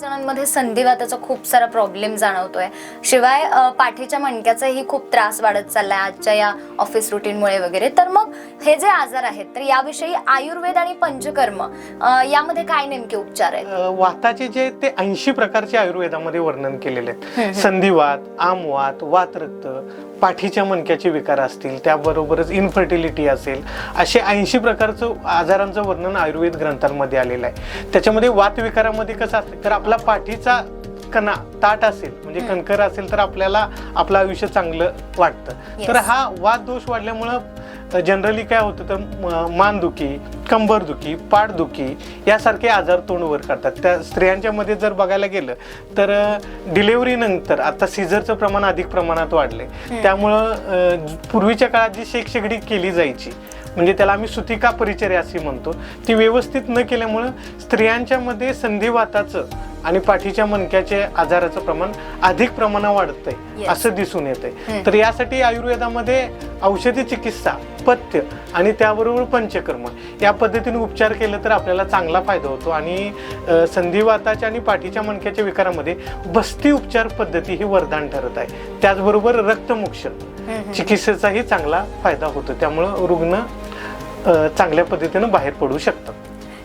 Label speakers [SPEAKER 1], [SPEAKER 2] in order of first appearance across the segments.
[SPEAKER 1] जणांमध्ये संधिवाताचा खूप सारा प्रॉब्लेम जाणवतोय. शिवाय पाठीच्या मणक्याचाही खूप त्रास वाढत चाललाय आजच्या या ऑफिस रुटीनमुळे वगैरे. तर मग हे जे आजार आहेत तर याविषयी आयुर्वेद आणि पंचकर्म यामध्ये काय नेमके उपचार आहेत?
[SPEAKER 2] वाताचे जे ते 80 प्रकारचे आयुर्वेदामध्ये वर्णन केलेले आहेत. संधिवात, आमवात, वातरक्त, पाठीच्या मणक्याचे विकार असतील, त्याबरोबरच इनफर्टिलिटी असेल, असे 80 प्रकारचं आजारांचं वर्णन आयुर्वेद ग्रंथांमध्ये आलेलं आहे. त्याच्यामध्ये वातविकारामध्ये कसं असतं तर आपला पाठीचा कणा ताट असेल म्हणजे कणकर असेल तर आपल्याला आपलं आयुष्य चांगलं वाटतं. तर हा वात दोष वाढल्यामुळं जनरली काय होतं तर मानदुखी, कंबरदुखी, पाठदुखी यासारखे आजार तोंड वर करतात. त्या स्त्रियांच्या मध्ये जर बघायला गेलं तर डिलिव्हरी नंतर आता सीझरचं प्रमाण अधिक प्रमाणात वाढले. त्यामुळं पूर्वीच्या काळात जी शेकशेगडी केली जायची म्हणजे त्याला आम्ही सुतिका परिचर्या असे म्हणतो, ती व्यवस्थित न केल्यामुळं स्त्रियांच्या मध्ये संधिवाताचं आणि पाठीच्या मणक्याचे आजाराचं प्रमाण अधिक प्रमाणात वाढतंय असं दिसून येतंय. तर यासाठी आयुर्वेदामध्ये औषधी चिकित्सा, पथ्य आणि त्याबरोबर पंचकर्म या पद्धतीने उपचार केलं तर आपल्याला चांगला फायदा होतो. आणि संधिवाताच्या आणि पाठीच्या मणक्याच्या विकारामध्ये बस्ती उपचार पद्धती ही वरदान ठरत आहे. त्याचबरोबर रक्तमोक्षण चिकित्सेचाही चांगला फायदा होतो. त्यामुळं रुग्ण चांगल्या पद्धतीनं बाहेर पडू शकतात.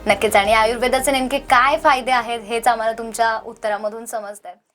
[SPEAKER 1] नक्कीच. आणि आयुर्वेदाचे नेमके काय फायदे आहेत हेच आम्हाला तुमच्या उत्तरामधून समजतंय.